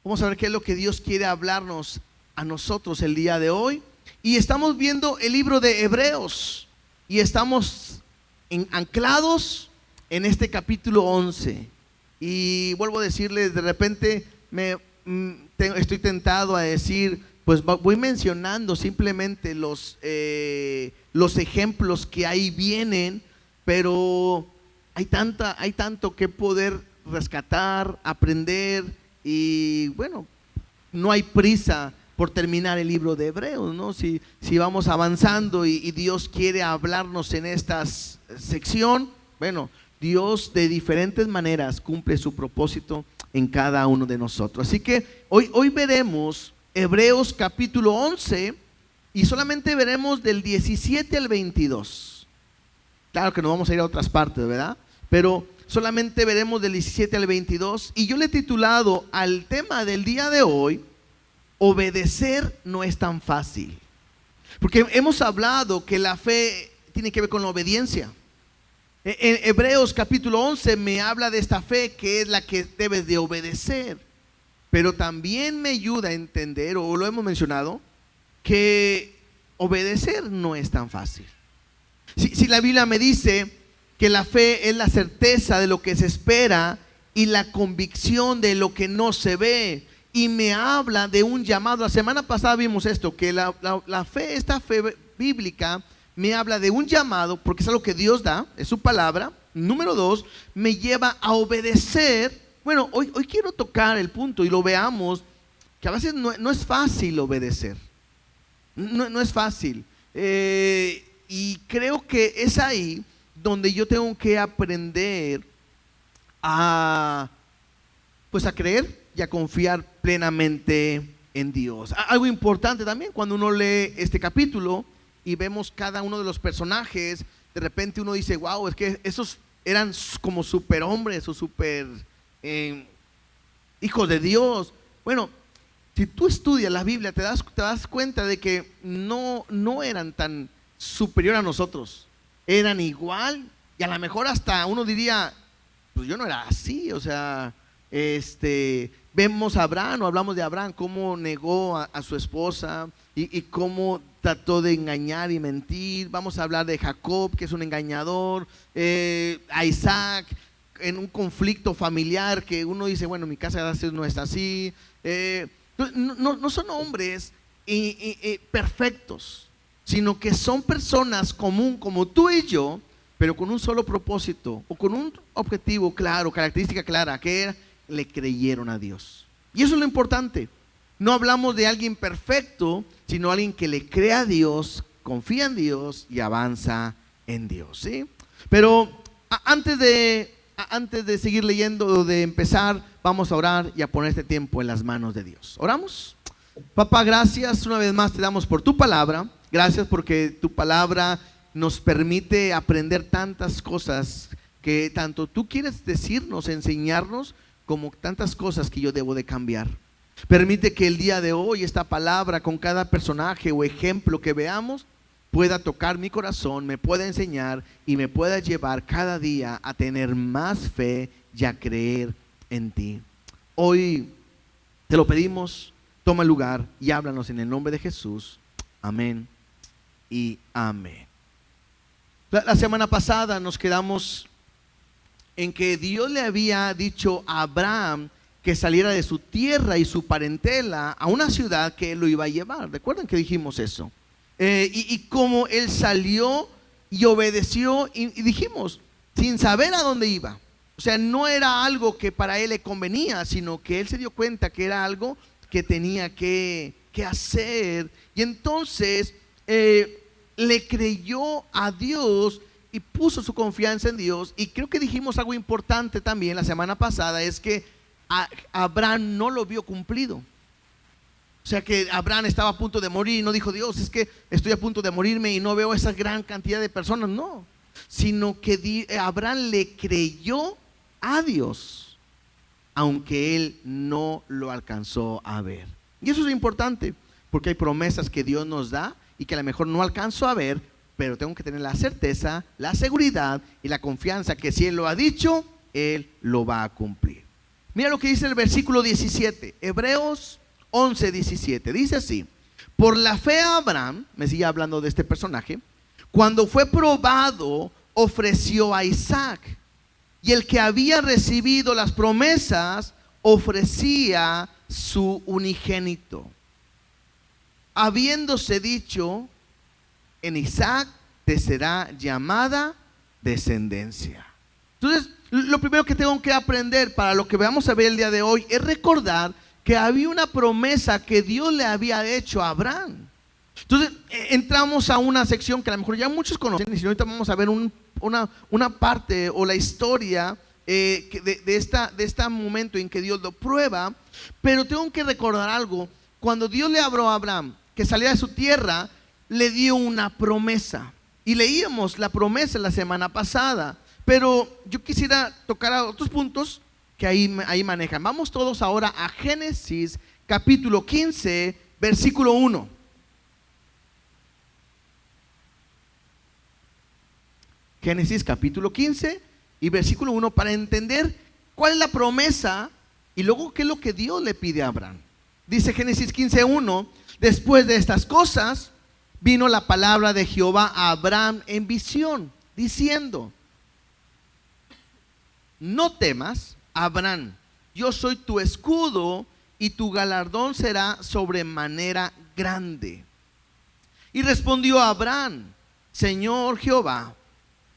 Vamos a ver qué es lo que Dios quiere hablarnos a nosotros el día de hoy. Y estamos viendo el libro de Hebreos y estamos anclados en este capítulo 11. Y vuelvo a decirles, de repente estoy tentado a decir, pues voy mencionando simplemente los ejemplos que ahí vienen, pero hay tanto que poder rescatar, aprender. Y bueno, no hay prisa por terminar el libro de Hebreos, ¿no? Si vamos avanzando y Dios quiere hablarnos en esta sección, bueno, Dios de diferentes maneras cumple su propósito en cada uno de nosotros. Así que hoy veremos Hebreos capítulo 11 y solamente veremos del 17 al 22. Claro que no vamos a ir a otras partes, ¿verdad? Pero solamente veremos del 17 al 22 y yo le he titulado al tema del día de hoy, obedecer no es tan fácil. Porque hemos hablado que la fe tiene que ver con la obediencia. En Hebreos capítulo 11 me habla de esta fe que es la que debes de obedecer. Pero también me ayuda a entender, o lo hemos mencionado, que obedecer no es tan fácil. Si la Biblia me dice que la fe es la certeza de lo que se espera y la convicción de lo que no se ve, y me habla de un llamado. La semana pasada vimos esto, que la fe, esta fe bíblica me habla de un llamado, porque es algo que Dios da, es su palabra. Número 2, me lleva a obedecer. Bueno, hoy quiero tocar el punto y lo veamos, que a veces no es fácil obedecer, no es fácil, y creo que es ahí donde yo tengo que aprender a creer y a confiar plenamente en Dios. Algo importante también, cuando uno lee este capítulo y vemos cada uno de los personajes, de repente uno dice, wow, es que esos eran como superhombres o super hijos de Dios. Bueno, si tú estudias la Biblia te das cuenta de que no eran tan superior a nosotros, eran igual, y a lo mejor hasta uno diría, pues yo no era así. O sea, vemos a Abraham, o hablamos de Abraham, cómo negó a su esposa y cómo trató de engañar y mentir. Vamos a hablar de Jacob, que es un engañador, a Isaac, en un conflicto familiar que uno dice, bueno, mi casa no está así. No son hombres perfectos, sino que son personas común como tú y yo, pero con un solo propósito o con un objetivo claro, característica clara, que le creyeron a Dios. Y eso es lo importante. No hablamos de alguien perfecto, sino alguien que le cree a Dios, confía en Dios y avanza en Dios, ¿sí? Pero antes de seguir leyendo o de empezar, vamos a orar y a poner este tiempo en las manos de Dios. ¿Oramos? Papá, gracias una vez más te damos por tu palabra. Gracias porque tu palabra nos permite aprender tantas cosas que tanto tú quieres decirnos, enseñarnos, como tantas cosas que yo debo de cambiar. Permite que el día de hoy esta palabra, con cada personaje o ejemplo que veamos, pueda tocar mi corazón, me pueda enseñar y me pueda llevar cada día a tener más fe y a creer en ti. Hoy te lo pedimos, toma lugar y háblanos en el nombre de Jesús. Amén y amén. La semana pasada nos quedamos en que Dios le había dicho a Abraham que saliera de su tierra y su parentela a una ciudad que él lo iba a llevar. ¿Recuerdan que dijimos eso? Y como él salió y obedeció, y dijimos, sin saber a dónde iba. O sea, no era algo que para él le convenía, sino que él se dio cuenta que era algo que tenía que hacer. Y entonces le creyó a Dios y puso su confianza en Dios. Y creo que dijimos algo importante también la semana pasada, es que Abraham no lo vio cumplido. O sea, que Abraham estaba a punto de morir y no dijo, Dios, es que estoy a punto de morirme y no veo esa gran cantidad de personas. No, sino que Abraham le creyó a Dios, aunque él no lo alcanzó a ver. Y eso es importante, porque hay promesas que Dios nos da y que a lo mejor no alcanzo a ver, pero tengo que tener la certeza, la seguridad y la confianza que si Él lo ha dicho, Él lo va a cumplir. Mira lo que dice el versículo 17, Hebreos 11, 17. Dice así: por la fe Abraham, me sigue hablando de este personaje, cuando fue probado, ofreció a Isaac. Y el que había recibido las promesas ofrecía su unigénito, habiéndose dicho: en Isaac te será llamada descendencia. Entonces, lo primero que tengo que aprender para lo que vamos a ver el día de hoy es recordar que había una promesa que Dios le había hecho a Abraham. Entonces entramos a una sección que a lo mejor ya muchos conocen, y si no, ahorita vamos a ver una parte o la historia de este momento en que Dios lo prueba. Pero tengo que recordar algo. Cuando Dios le habló a Abraham que saliera de su tierra, le dio una promesa, y leíamos la promesa la semana pasada, pero yo quisiera tocar a otros puntos que ahí manejan. Vamos todos ahora a Génesis capítulo 15, versículo 1. Génesis capítulo 15 y versículo 1, para entender cuál es la promesa y luego qué es lo que Dios le pide a Abraham. Dice Génesis 15, 1: después de estas cosas vino la palabra de Jehová a Abraham en visión, diciendo: no temas, Abraham, yo soy tu escudo y tu galardón será sobremanera grande. Y respondió Abraham: Señor Jehová,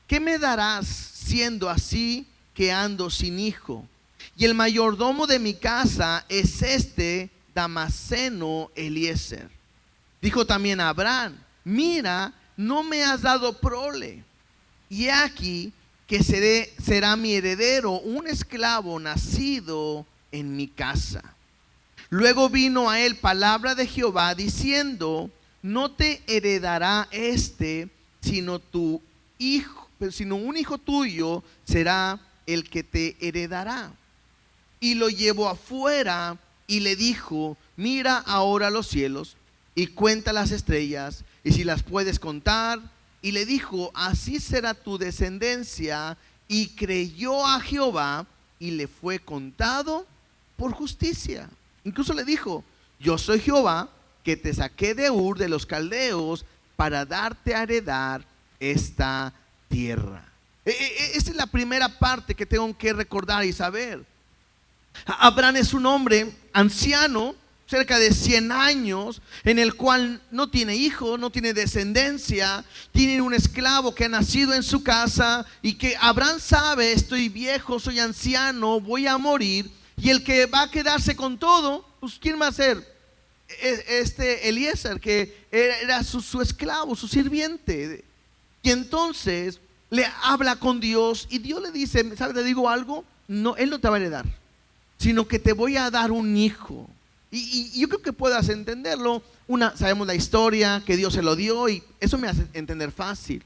¿qué me darás siendo así que ando sin hijo? Y el mayordomo de mi casa es este Damaseno Eliezer. Dijo también a Abraham: mira, no me has dado prole, y aquí que será mi heredero, un esclavo nacido en mi casa. Luego vino a él palabra de Jehová diciendo: no te heredará sino tu hijo, sino un hijo tuyo será el que te heredará. Y lo llevó afuera y le dijo: mira ahora los cielos y cuenta las estrellas, y si las puedes contar. Y le dijo: así será tu descendencia. Y creyó a Jehová y le fue contado por justicia. Incluso le dijo: yo soy Jehová que te saqué de Ur de los caldeos para darte a heredar esta tierra. Esa es la primera parte que tengo que recordar y saber. Abraham es un hombre anciano, cerca de 100 años, en el cual no tiene hijo, no tiene descendencia, tiene un esclavo que ha nacido en su casa, y que Abraham sabe: estoy viejo, soy anciano, voy a morir, y el que va a quedarse con todo, pues ¿quién va a ser? Eliezer, que era su esclavo, su sirviente. Y entonces le habla con Dios, y Dios le dice: ¿sabes? Te digo algo, no, él no te va a heredar, sino que te voy a dar un hijo. Y yo creo que puedas entenderlo. Sabemos la historia, que Dios se lo dio, y eso me hace entender fácil.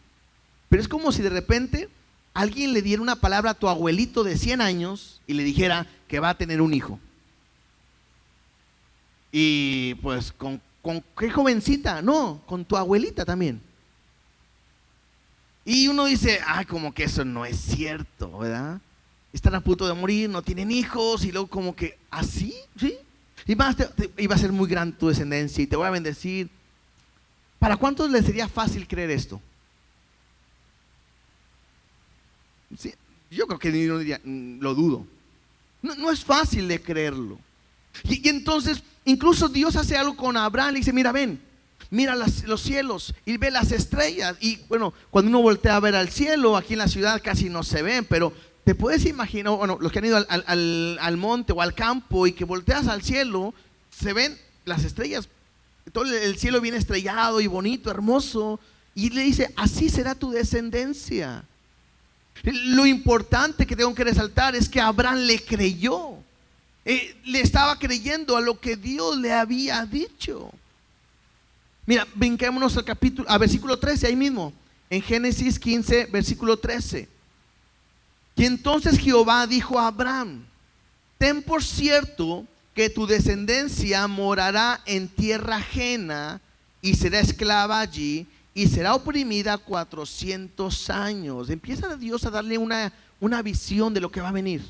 Pero es como si de repente alguien le diera una palabra a tu abuelito de 100 años y le dijera que va a tener un hijo. Y pues con qué jovencita, no, con tu abuelita también. Y uno dice: ay, como que eso no es cierto, ¿verdad? Están a punto de morir, no tienen hijos, y luego como que así, ¿sí? Y más, iba a ser muy grande tu descendencia y te voy a bendecir. ¿Para cuántos les sería fácil creer esto? Sí, yo creo que uno diría: lo dudo. No es fácil de creerlo. Y entonces incluso Dios hace algo con Abraham. Le dice: mira, ven, mira los cielos y ve las estrellas. Y bueno, cuando uno voltea a ver al cielo, aquí en la ciudad casi no se ven, pero te puedes imaginar, bueno, los que han ido al monte o al campo y que volteas al cielo, se ven las estrellas, todo el cielo bien estrellado y bonito, hermoso. Y le dice: así será tu descendencia. Lo importante que tengo que resaltar es que Abraham le creyó. Le estaba creyendo a lo que Dios le había dicho. Mira, brinquémonos al versículo 13, ahí mismo, en Génesis 15, versículo 13. Y entonces Jehová dijo a Abraham: ten por cierto que tu descendencia morará en tierra ajena y será esclava allí y será oprimida 400 años. Empieza Dios a darle una visión de lo que va a venir.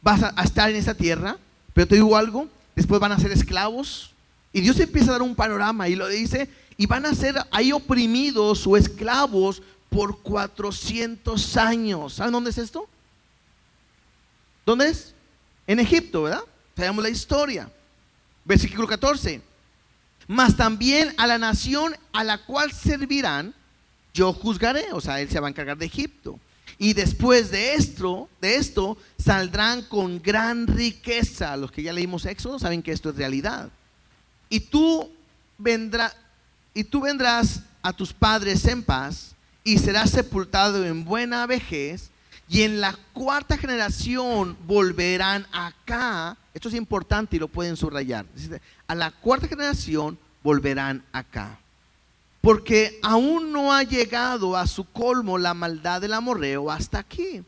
vas a estar en esa tierra, pero te digo algo, después van a ser esclavos. Y Dios empieza a dar un panorama y lo dice, y van a ser ahí oprimidos o esclavos por 400 años. ¿Saben dónde es esto? ¿Dónde es? En Egipto, ¿verdad? Sabemos la historia. Versículo 14. Mas también a la nación a la cual servirán, yo juzgaré. O sea, él se va a encargar de Egipto. Y después de esto saldrán con gran riqueza. Los que ya leímos Éxodo saben que esto es realidad. Y tú vendrás a tus padres en paz, y serás sepultado en buena vejez, y en la cuarta generación volverán acá. Esto es importante y lo pueden subrayar. A la cuarta generación volverán acá, porque aún no ha llegado a su colmo la maldad del amorreo hasta aquí.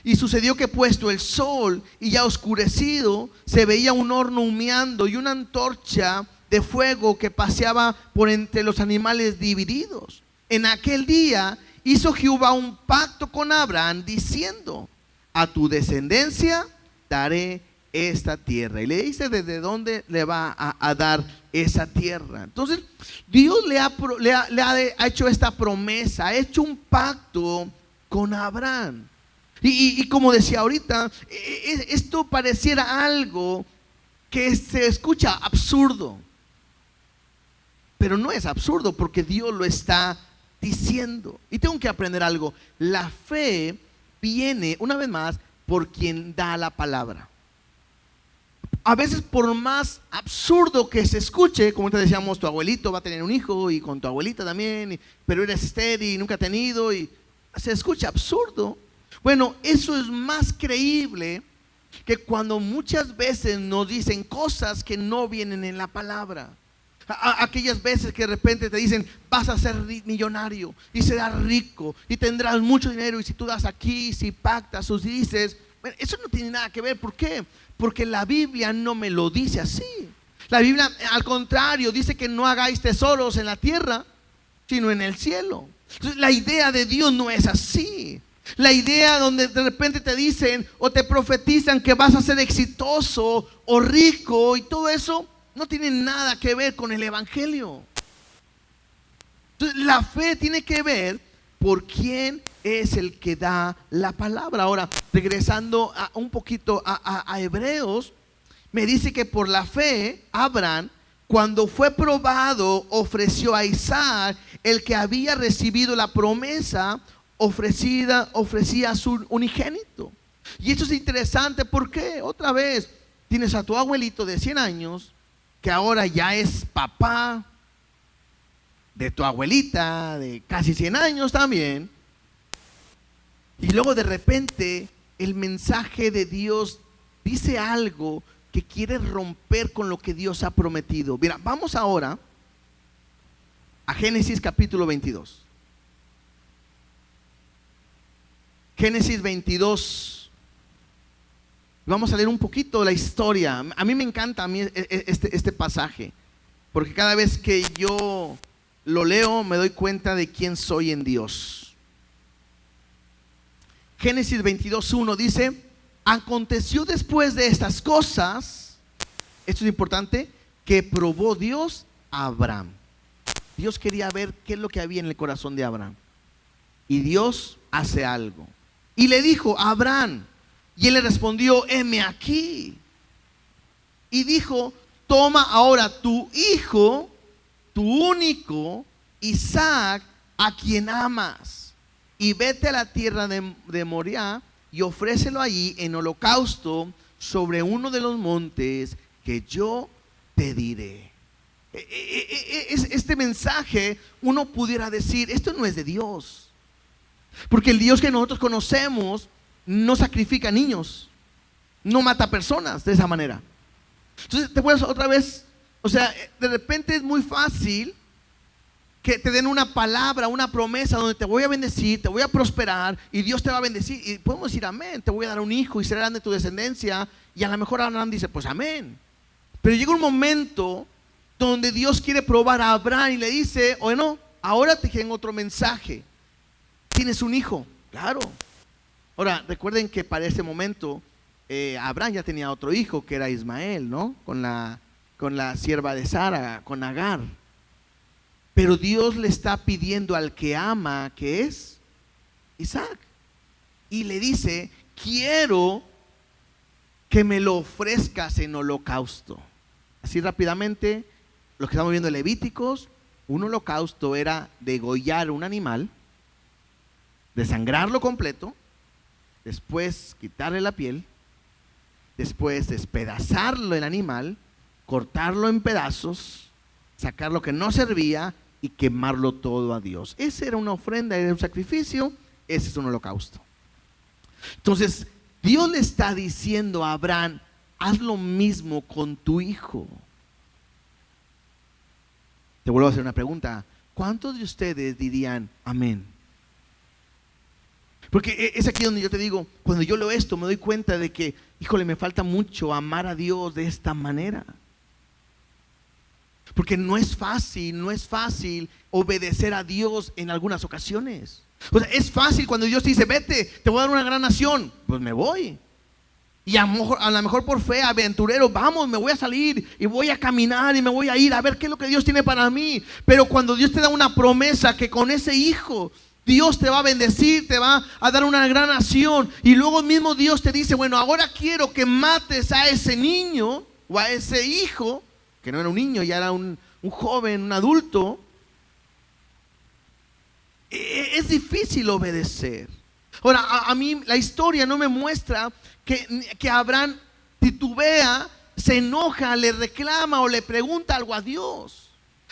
Y sucedió que puesto el sol y ya oscurecido, se veía un horno humeando y una antorcha de fuego que paseaba por entre los animales divididos. En aquel día hizo Jehová un pacto con Abraham, diciendo: a tu descendencia daré esta tierra. Y le dice desde dónde le va a dar esa tierra. Entonces Dios le ha hecho esta promesa, ha hecho un pacto con Abraham. Y como decía ahorita, esto pareciera algo que se escucha absurdo, pero no es absurdo, porque Dios lo está diciendo. Y tengo que aprender algo: la fe viene, una vez más, por quien da la palabra. A veces, por más absurdo que se escuche, como te decíamos, tu abuelito va a tener un hijo, y con tu abuelita también, pero eres estéril y nunca ha tenido, y se escucha absurdo. Bueno, eso es más creíble que cuando muchas veces nos dicen cosas que no vienen en la palabra. Aquellas veces que de repente te dicen: vas a ser millonario y serás rico y tendrás mucho dinero, y si tú das aquí, si pactas o si dices, bueno, eso no tiene nada que ver. ¿Por qué? Porque la Biblia no me lo dice así. La Biblia, al contrario, dice que no hagáis tesoros en la tierra, sino en el cielo. Entonces, la idea de Dios no es así. La idea donde de repente te dicen o te profetizan que vas a ser exitoso o rico y todo eso, no tiene nada que ver con el evangelio. Entonces, la fe tiene que ver por quién es el que da la palabra. Ahora, regresando un poquito a Hebreos, me dice que por la fe Abraham, cuando fue probado, ofreció a Isaac, el que había recibido la promesa, ofrecía a su unigénito. Y esto es interesante porque, otra vez, tienes a tu abuelito de 100 años, que ahora ya es papá de tu abuelita de casi 100 años también. Y luego de repente el mensaje de Dios dice algo que quiere romper con lo que Dios ha prometido. Mira, vamos ahora a Génesis capítulo 22. Génesis 22. Vamos a leer un poquito la historia. A mí me encanta este pasaje, porque cada vez que yo lo leo me doy cuenta de quién soy en Dios. Génesis 22:1 dice: aconteció después de estas cosas, esto es importante, que probó Dios a Abraham. Dios quería ver qué es lo que había en el corazón de Abraham. Y Dios hace algo. Y le dijo a Abraham, y él le respondió: heme aquí. Y dijo: toma ahora tu hijo, tu único, Isaac, a quien amas, y vete a la tierra de Moriah, y ofrécelo allí en holocausto sobre uno de los montes que yo te diré. Este mensaje, uno pudiera decir, esto no es de Dios, porque el Dios que nosotros conocemos no sacrifica niños, no mata personas de esa manera. Entonces te puedes otra vez, o sea, de repente es muy fácil que te den una palabra, una promesa donde te voy a bendecir, te voy a prosperar y Dios te va a bendecir, y podemos decir amén, te voy a dar un hijo y será grande tu descendencia, y a lo mejor Abraham dice pues amén. Pero llega un momento donde Dios quiere probar a Abraham y le dice: bueno, ahora te tengo otro mensaje. Tienes un hijo, claro. Ahora recuerden que para ese momento Abraham ya tenía otro hijo que era Ismael, ¿no? Con la sierva de Sara, con Agar. Pero Dios le está pidiendo al que ama, que es Isaac. Y le dice, quiero que me lo ofrezcas en holocausto. Así rápidamente, los que estamos viendo Levíticos, un holocausto era degollar un animal, desangrarlo completo, después quitarle la piel, después despedazarlo el animal, cortarlo en pedazos, sacar lo que no servía y quemarlo todo a Dios. Esa era una ofrenda, era un sacrificio, ese es un holocausto. Entonces, Dios le está diciendo a Abraham, haz lo mismo con tu hijo. Te vuelvo a hacer una pregunta. ¿Cuántos de ustedes dirían amén? Porque es aquí donde yo te digo, cuando yo leo esto me doy cuenta de que, híjole, me falta mucho amar a Dios de esta manera. Porque no es fácil obedecer a Dios en algunas ocasiones. O sea, es fácil cuando Dios te dice, vete, te voy a dar una gran nación. Pues me voy. Y a lo mejor por fe, aventurero, vamos, me voy a salir y voy a caminar y me voy a ir a ver qué es lo que Dios tiene para mí. Pero cuando Dios te da una promesa que con ese hijo Dios te va a bendecir, te va a dar una gran nación, y luego mismo Dios te dice, bueno, ahora quiero que mates a ese niño o a ese hijo, que no era un niño, ya era un joven, un adulto. Es difícil obedecer. Ahora, a mí la historia no me muestra que Abraham titubea, se enoja, le reclama o le pregunta algo a Dios.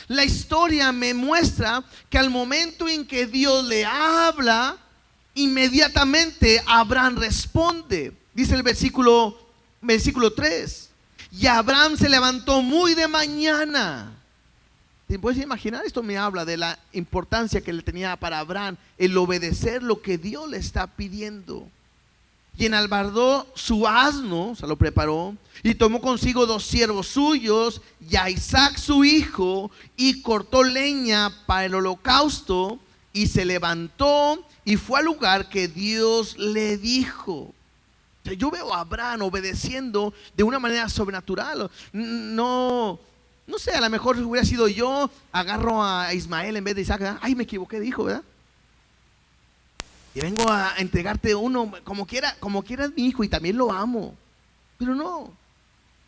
La historia me muestra que al momento en que Dios le habla, inmediatamente Abraham responde. Dice el versículo 3. Y Abraham se levantó muy de mañana. ¿Te puedes imaginar? Esto me habla de la importancia que le tenía para Abraham el obedecer lo que Dios le está pidiendo. Y enalbardó su asno, lo preparó, y tomó consigo 2 siervos suyos y a Isaac su hijo, y cortó leña para el holocausto, y se levantó y fue al lugar que Dios le dijo. Yo veo a Abraham obedeciendo de una manera sobrenatural. No sé, a lo mejor hubiera sido yo, agarro a Ismael en vez de Isaac, ¿verdad? Ay, me equivoqué, dijo, ¿verdad? Y vengo a entregarte uno, como quieras mi hijo, y también lo amo. Pero no,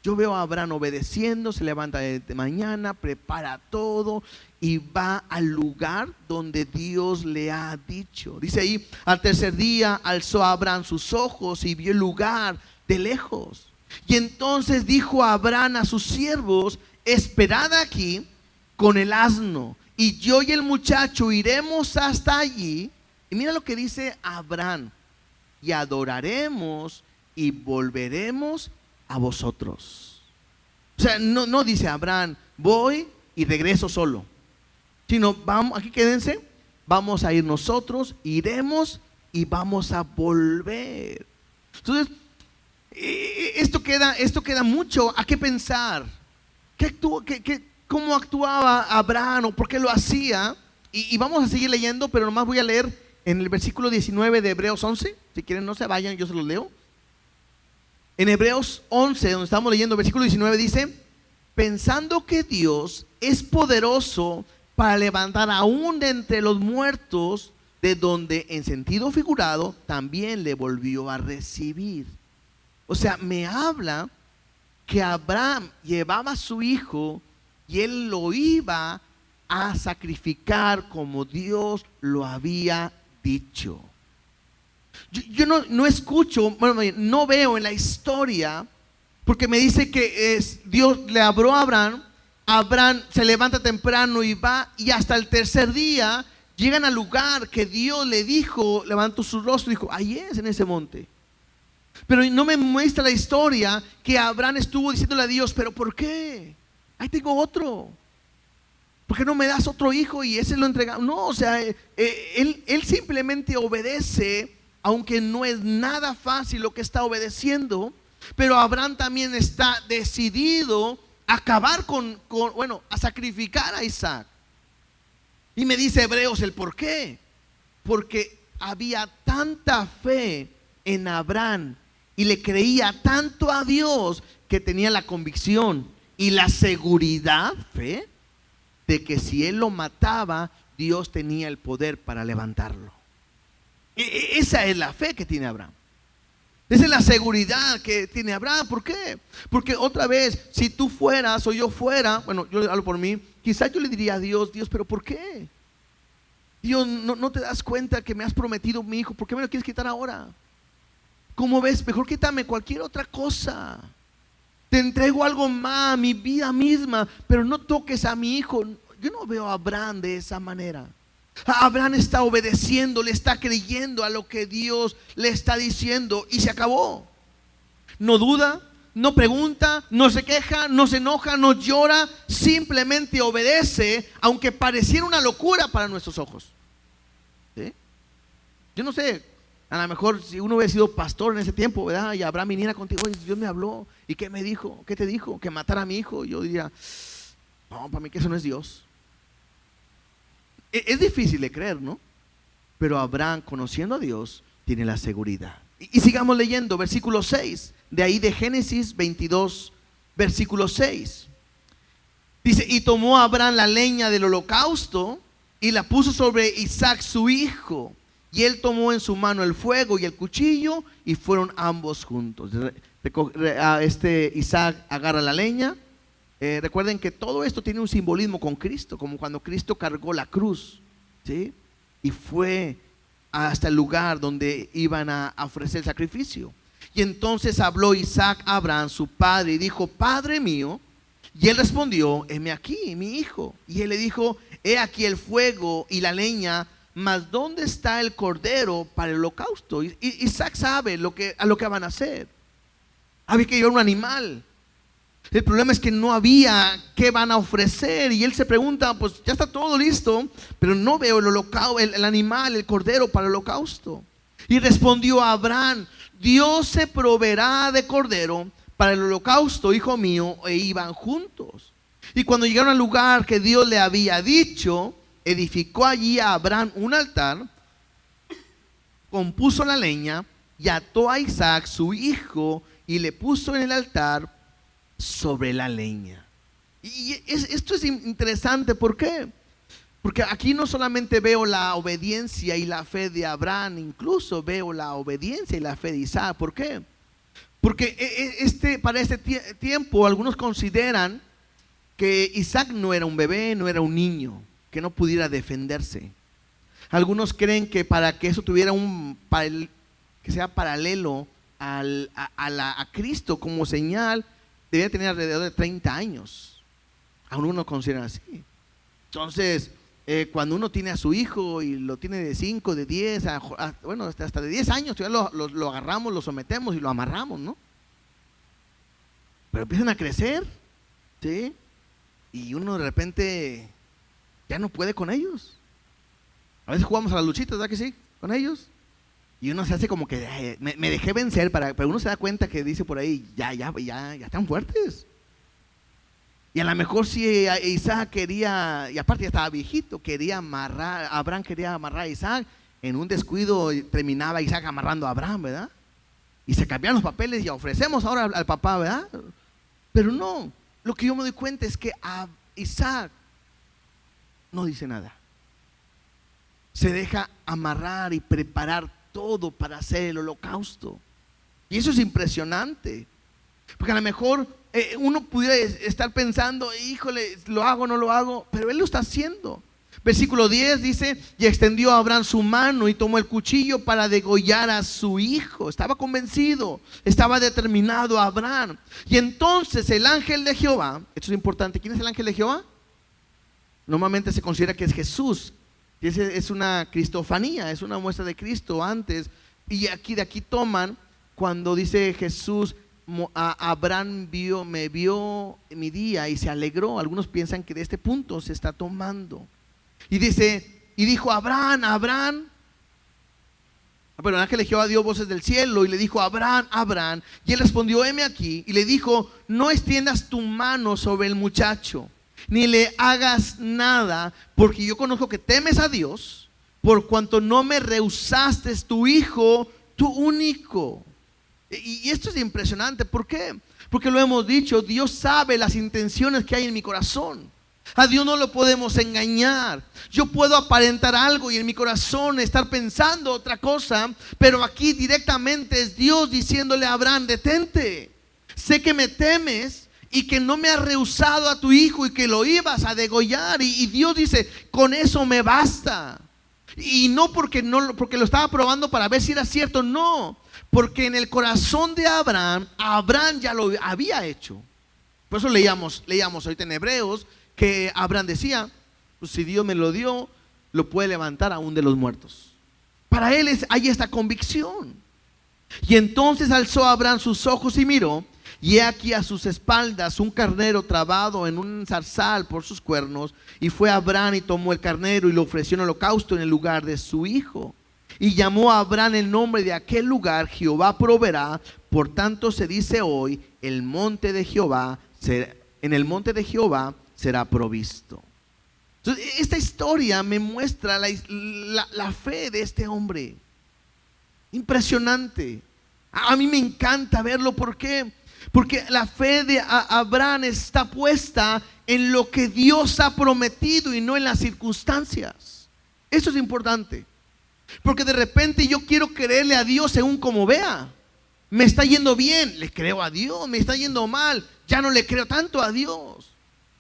yo veo a Abraham obedeciendo, se levanta de mañana, prepara todo y va al lugar donde Dios le ha dicho. Dice ahí, al tercer día alzó Abraham sus ojos y vio el lugar de lejos. Y entonces dijo Abraham a sus siervos, esperad aquí con el asno, y yo y el muchacho iremos hasta allí. Y mira lo que dice Abraham, y adoraremos y volveremos a vosotros. O sea, no dice Abraham, voy y regreso solo, sino vamos, aquí quédense, vamos a ir nosotros, iremos y vamos a volver. Entonces, esto queda mucho a qué pensar. ¿Cómo actuaba Abraham o por qué lo hacía? Y vamos a seguir leyendo, pero nomás voy a leer en el versículo 19 de Hebreos 11. Si quieren no se vayan, yo se los leo. En Hebreos 11, donde estamos leyendo, versículo 19 dice, pensando que Dios es poderoso para levantar aún de entre los muertos, de donde en sentido figurado también le volvió a recibir. O sea, me habla que Abraham llevaba a su hijo y él lo iba a sacrificar como Dios lo había dicho. Yo no escucho, no veo en la historia, porque me dice que Dios le habló a Abraham. Abraham se levanta temprano y va, y hasta el tercer día llegan al lugar que Dios le dijo, levantó su rostro y dijo, ahí es, en ese monte. Pero no me muestra la historia que Abraham estuvo diciéndole a Dios, pero ¿por qué? Ahí tengo otro. ¿Por qué no me das otro hijo y ese lo entregamos? No, o sea, él simplemente obedece, aunque no es nada fácil lo que está obedeciendo. Pero Abraham también está decidido a acabar a sacrificar a Isaac. Y me dice Hebreos el por qué. Porque había tanta fe en Abraham y le creía tanto a Dios que tenía la convicción y la seguridad, fe, de que si él lo mataba, Dios tenía el poder para levantarlo. Esa es la fe que tiene Abraham. Esa es la seguridad que tiene Abraham. ¿Por qué? Porque otra vez, si tú fueras o yo fuera, bueno, yo hablo por mí, quizás yo le diría a Dios, ¿pero por qué? Dios, ¿no te das cuenta que me has prometido mi hijo? ¿Por qué me lo quieres quitar ahora? ¿Cómo ves? Mejor quítame cualquier otra cosa. Te entrego algo más, mi vida misma, pero no toques a mi hijo. Yo no veo a Abraham de esa manera. Abraham está obedeciendo, le está creyendo a lo que Dios le está diciendo y se acabó. No duda, no pregunta, no se queja, no se enoja, no llora, simplemente obedece, aunque pareciera una locura para nuestros ojos. ¿Sí? Yo no sé, a lo mejor si uno hubiera sido pastor en ese tiempo, ¿verdad? Y Abraham viniera contigo, oye, Dios me habló, ¿y qué me dijo? ¿Qué te dijo? Que matara a mi hijo. Yo diría, no, para mí que eso no es Dios. Es difícil de creer, ¿no? Pero Abraham, conociendo a Dios, tiene la seguridad. Y sigamos leyendo, versículo 6, de ahí de Génesis 22, versículo 6. Dice, y tomó Abraham la leña del holocausto y la puso sobre Isaac su hijo. Y él tomó en su mano el fuego y el cuchillo y fueron ambos juntos. Isaac agarra la leña. Recuerden que todo esto tiene un simbolismo con Cristo, como cuando Cristo cargó la cruz, ¿sí? Y fue hasta el lugar donde iban a ofrecer el sacrificio. Y entonces habló Isaac a Abraham, su padre, y dijo, Padre mío. Y él respondió, heme aquí, mi hijo. Y él le dijo, he aquí el fuego y la leña, mas ¿dónde está el cordero para el holocausto? Isaac sabe a lo que van a hacer. Había que llevar un animal. El problema es que no había qué van a ofrecer. Y él se pregunta, pues ya está todo listo, pero no veo el holocausto, el animal, el cordero para el holocausto. Y respondió a Abraham, Dios se proveerá de cordero para el holocausto, hijo mío. E iban juntos. Y cuando llegaron al lugar que Dios le había dicho, edificó allí a Abraham un altar, compuso la leña y ató a Isaac su hijo y le puso en el altar sobre la leña. Y esto es interesante. ¿Por qué? Porque aquí no solamente veo la obediencia y la fe de Abraham, incluso veo la obediencia y la fe de Isaac. ¿Por qué? Porque para este tiempo algunos consideran que Isaac no era un bebé, no era un niño, que no pudiera defenderse. Algunos creen que para que eso tuviera que sea paralelo a Cristo como señal, debía tener alrededor de 30 años. Algunos consideran así. Entonces, cuando uno tiene a su hijo y lo tiene de 5, de 10, bueno, hasta de 10 años, todavía lo agarramos, lo sometemos y lo amarramos, ¿no? Pero empiezan a crecer, ¿sí? Y uno de repente ya no puede con ellos. A veces jugamos a las luchitas, ¿verdad que sí? Con ellos. Y uno se hace como que me dejé vencer, pero uno se da cuenta que dice por ahí, ya están fuertes. Y a lo mejor si Isaac quería, y aparte ya estaba viejito, Abraham quería amarrar a Isaac, en un descuido terminaba Isaac amarrando a Abraham, ¿verdad? Y se cambiaron los papeles y ofrecemos ahora al papá, ¿verdad? Pero no, lo que yo me doy cuenta es que a Isaac no dice nada. Se deja amarrar y preparar todo para hacer el holocausto. Y eso es impresionante, porque a lo mejor uno pudiera estar pensando, híjole, ¿lo hago o no lo hago? Pero él lo está haciendo. Versículo 10 dice, y extendió a Abraham su mano y tomó el cuchillo para degollar a su hijo. Estaba convencido, estaba determinado Abraham. Y entonces el ángel de Jehová, esto es importante, ¿quién es el ángel de Jehová? Normalmente se considera que es Jesús. Es una cristofanía, es una muestra de Cristo antes. Y de aquí toman cuando dice Jesús, Abraham me vio en mi día y se alegró. Algunos piensan que de este punto se está tomando. Y dice, y dijo Abraham. Pero el ángel de Jehová dio voces del cielo y le dijo, Abraham. Y él respondió, heme aquí. Y le dijo, no extiendas tu mano sobre el muchacho, ni le hagas nada, porque yo conozco que temes a Dios, por cuanto no me rehusaste tu hijo, tu único. Y esto es impresionante. ¿Por qué? Porque lo hemos dicho, Dios sabe las intenciones que hay en mi corazón. A Dios no lo podemos engañar. Yo puedo aparentar algo y en mi corazón estar pensando otra cosa, pero aquí directamente es Dios diciéndole a Abraham: detente, sé que me temes y que no me has rehusado a tu hijo y que lo ibas a degollar. Y Dios dice: con eso me basta. Y no porque lo estaba probando para ver si era cierto, no, porque en el corazón de Abraham ya lo había hecho. Por eso leíamos ahorita en Hebreos que Abraham decía: pues si Dios me lo dio, lo puede levantar aún de los muertos. Para él hay esta convicción. Y entonces alzó Abraham sus ojos y miró, y he aquí a sus espaldas un carnero trabado en un zarzal por sus cuernos. Y fue Abraham y tomó el carnero y lo ofreció en holocausto en el lugar de su hijo. Y llamó a Abraham el nombre de aquel lugar: Jehová proveerá. Por tanto se dice hoy: en el monte de Jehová será provisto. Entonces, esta historia me muestra la fe de este hombre. Impresionante. A mí me encanta verlo. ¿Por qué? Porque la fe de Abraham está puesta en lo que Dios ha prometido y no en las circunstancias. Eso es importante. Porque de repente yo quiero creerle a Dios según como vea. Me está yendo bien, le creo a Dios. Me está yendo mal, ya no le creo tanto a Dios.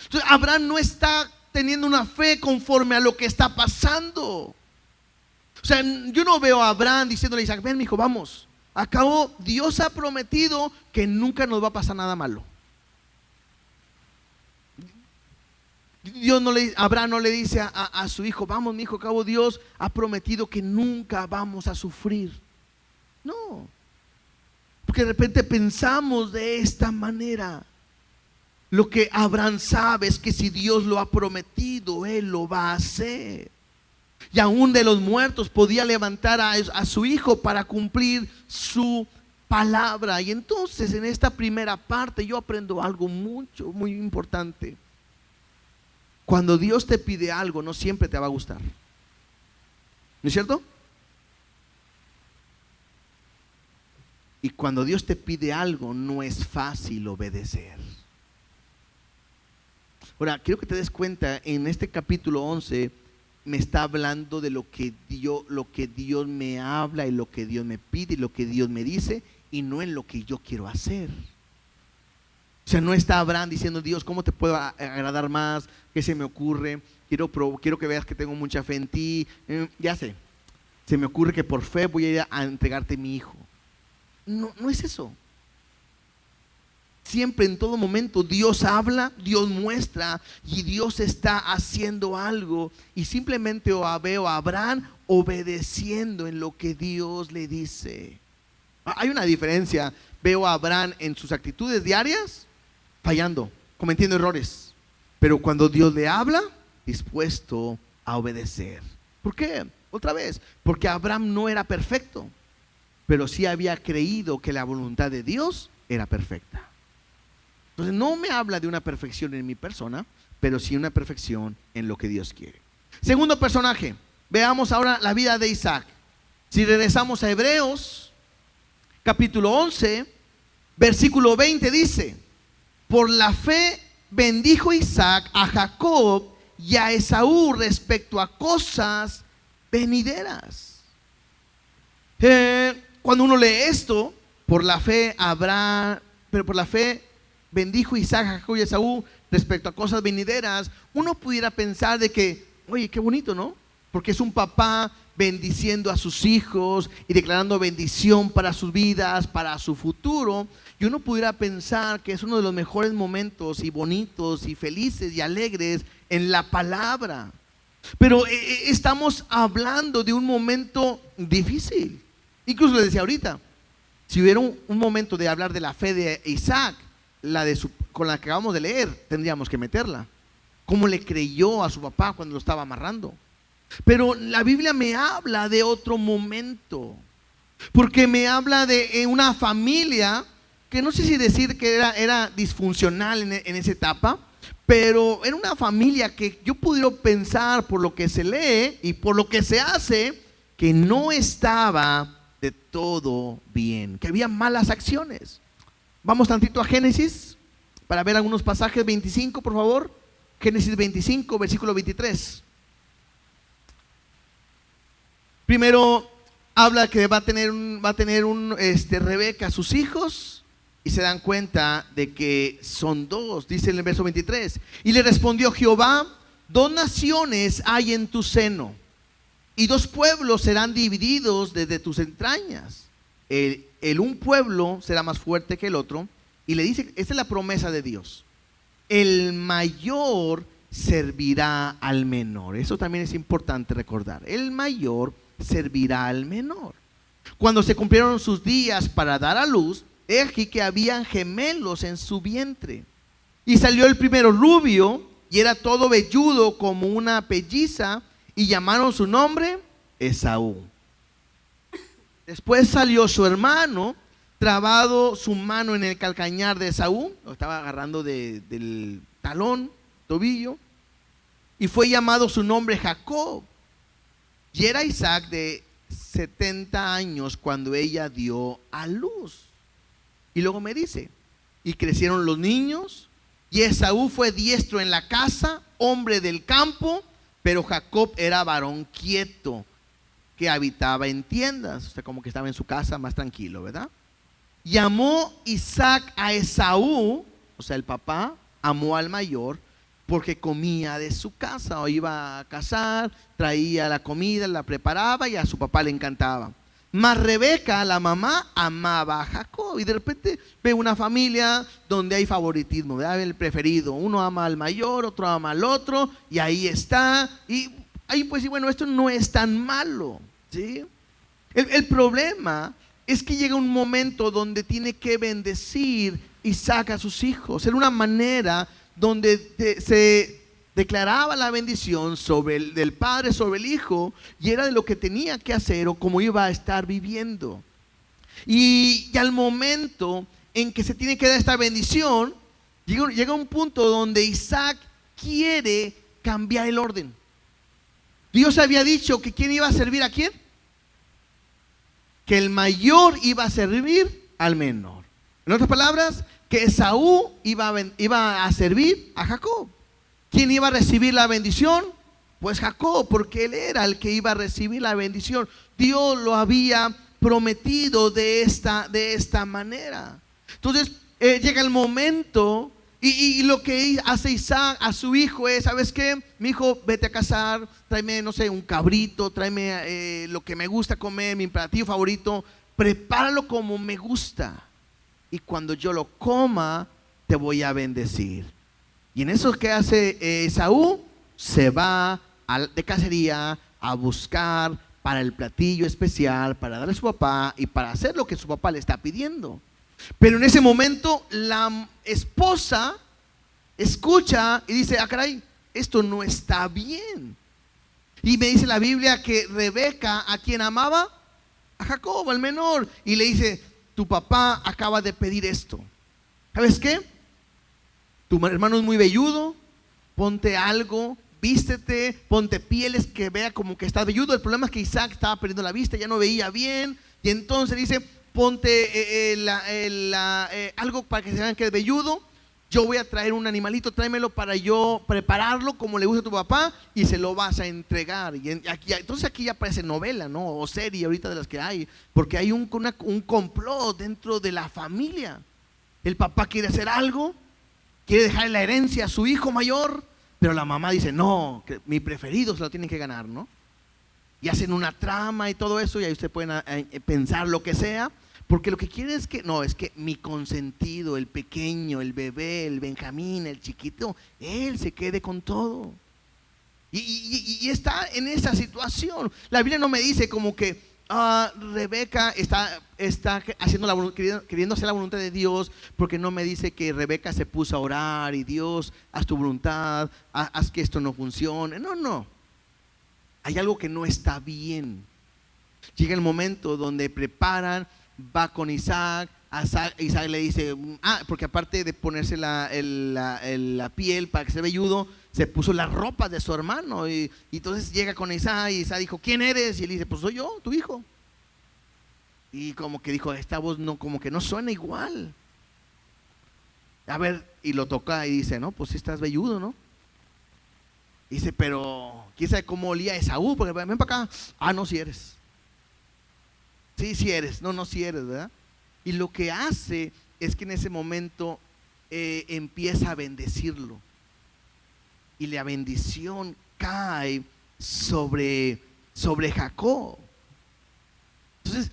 Entonces, Abraham no está teniendo una fe conforme a lo que está pasando. O sea, yo no veo a Abraham diciéndole a Isaac: ven, mijo, vamos. Acabo, Dios ha prometido que nunca nos va a pasar nada malo. Abraham no le dice a su hijo: vamos, mi hijo, acabo, Dios ha prometido que nunca vamos a sufrir. No, porque de repente pensamos de esta manera. Lo que Abraham sabe es que si Dios lo ha prometido, Él lo va a hacer. Y aún de los muertos podía levantar a su hijo para cumplir su palabra. Y entonces en esta primera parte yo aprendo algo muy importante. Cuando Dios te pide algo, no siempre te va a gustar. ¿No es cierto? Y cuando Dios te pide algo, no es fácil obedecer. Ahora, quiero que te des cuenta, en este capítulo 11 me está hablando de lo que Dios me habla y lo que Dios me pide y lo que Dios me dice, y no en lo que yo quiero hacer. O sea, no está Abraham diciendo: Dios, ¿cómo te puedo agradar más? ¿Qué se me ocurre? Quiero que veas que tengo mucha fe en ti. Ya sé, se me ocurre que por fe voy a ir a entregarte mi hijo. No es eso. Siempre, en todo momento, Dios habla, Dios muestra y Dios está haciendo algo. Y simplemente veo a Abraham obedeciendo en lo que Dios le dice. Hay una diferencia. Veo a Abraham en sus actitudes diarias fallando, cometiendo errores, pero cuando Dios le habla, dispuesto a obedecer. ¿Por qué? Otra vez, porque Abraham no era perfecto, pero sí había creído que la voluntad de Dios era perfecta. Entonces no me habla de una perfección en mi persona, pero sí una perfección en lo que Dios quiere. Segundo personaje, veamos ahora la vida de Isaac. Si regresamos a Hebreos capítulo 11, versículo 20 dice: por la fe bendijo Isaac a Jacob y a Esaú respecto a cosas venideras. Cuando uno lee esto, por la fe bendijo Isaac a Jacob y a Esaú respecto a cosas venideras, uno pudiera pensar de que, oye, qué bonito, ¿no? Porque es un papá bendiciendo a sus hijos y declarando bendición para sus vidas, para su futuro. Y uno pudiera pensar que es uno de los mejores momentos y bonitos y felices y alegres en la palabra. Pero estamos hablando de un momento difícil. Incluso le decía ahorita, si hubiera un momento de hablar de la fe de Isaac, con la que acabamos de leer, tendríamos que meterla. ¿Cómo le creyó a su papá cuando lo estaba amarrando? Pero la Biblia me habla de otro momento, porque me habla de una familia que no sé si decir que era disfuncional en esa etapa, pero era una familia que yo pudiera pensar, por lo que se lee y por lo que se hace, que no estaba de todo bien, que había malas acciones. Vamos tantito a Génesis para ver algunos pasajes. 25, por favor. Génesis 25, versículo 23. Primero habla que va a tener Rebeca sus hijos, y se dan cuenta de que son dos. Dice en el verso 23: y le respondió Jehová: 2 naciones hay en tu seno, y 2 pueblos serán divididos desde tus entrañas. Un pueblo será más fuerte que el otro. Y le dice, esta es la promesa de Dios: el mayor servirá al menor. Eso también es importante recordar. El mayor servirá al menor. Cuando se cumplieron sus días para dar a luz, he aquí que habían gemelos en su vientre. Y salió el primero rubio, y era todo velludo como una pelliza, y llamaron su nombre Esaú. Después salió su hermano, trabado su mano en el calcañar de Esaú, lo estaba agarrando del talón, tobillo, y fue llamado su nombre Jacob. Y era Isaac de 70 años cuando ella dio a luz. Y luego me dice: y crecieron los niños, y Esaú fue diestro en la casa, hombre del campo, pero Jacob era varón quieto, que habitaba en tiendas. O sea, como que estaba en su casa más tranquilo, ¿verdad? Llamó Isaac a Esaú, o sea, el papá amó al mayor, porque comía de su casa, o iba a cazar, traía la comida, la preparaba, y a su papá le encantaba. Mas Rebeca, la mamá, amaba a Jacob. Y de repente ve una familia donde hay favoritismo, ¿verdad? El preferido, uno ama al mayor, otro ama al otro, y ahí está. Y ahí pues, y bueno, esto no es tan malo, ¿sí? El problema es que llega un momento donde tiene que bendecir Isaac a sus hijos. Era una manera donde se declaraba la bendición del padre sobre el hijo, y era de lo que tenía que hacer o cómo iba a estar viviendo. Y al momento en que se tiene que dar esta bendición, llega un punto donde Isaac quiere cambiar el orden. Dios había dicho que ¿quién iba a servir a quién? Que el mayor iba a servir al menor. En otras palabras, que Esaú iba a servir a Jacob. ¿Quién iba a recibir la bendición? Pues Jacob, porque él era el que iba a recibir la bendición. Dios lo había prometido de esta manera. Entonces llega el momento, y lo que hace Isaac a su hijo es: ¿sabes qué? Mi hijo, vete a cazar, tráeme, no sé, un cabrito, tráeme lo que me gusta comer, mi platillo favorito, prepáralo como me gusta, y cuando yo lo coma, te voy a bendecir. Y en eso que hace Esaú, se va de cacería a buscar para el platillo especial, para darle a su papá y para hacer lo que su papá le está pidiendo. Pero en ese momento la esposa escucha y dice: ah, caray, esto no está bien. Y me dice la Biblia que Rebeca, ¿a quién amaba? A Jacob, al menor. Y le dice: tu papá acaba de pedir esto. ¿Sabes qué? Tu hermano es muy velludo, ponte algo, vístete, ponte pieles que vea como que está velludo. El problema es que Isaac estaba perdiendo la vista, ya no veía bien. Y entonces dice: ponte algo para que se vean que es velludo. Yo voy a traer un animalito, tráemelo para yo prepararlo como le gusta a tu papá, y se lo vas a entregar. Y entonces aquí ya parece novela, ¿no? O serie ahorita de las que hay, porque hay un complot dentro de la familia. El papá quiere hacer algo, quiere dejar la herencia a su hijo mayor, pero la mamá dice: no, que mi preferido se lo tienen que ganar, ¿no? Y hacen una trama y todo eso, y ahí usted puede pensar lo que sea, porque lo que quiere es que, no, es que mi consentido, el pequeño, el bebé, el Benjamín, el chiquito, él se quede con todo. Y está en esa situación. La Biblia no me dice como que Rebeca está queriendo hacer la voluntad de Dios, porque no me dice que Rebeca se puso a orar y: Dios, haz tu voluntad, haz que esto no funcione. No. Hay algo que no está bien. Llega el momento donde preparan, va con Isaac. Isaac le dice: porque aparte de ponerse la piel para que se velludo, se puso las ropas de su hermano. Y entonces llega con Isaac, y Isaac dijo: ¿quién eres? Y él dice: pues soy yo, tu hijo. Y como que dijo, esta voz no, como que no suena igual. A ver, y lo toca y dice, no, pues sí estás velludo, ¿no? Y dice, pero quién sabe cómo olía Esaú, porque ven para acá. Ah, no, si eres. Sí, si eres. No, si eres, ¿verdad? Y lo que hace es que en ese momento empieza a bendecirlo. Y la bendición cae sobre Jacob. Entonces,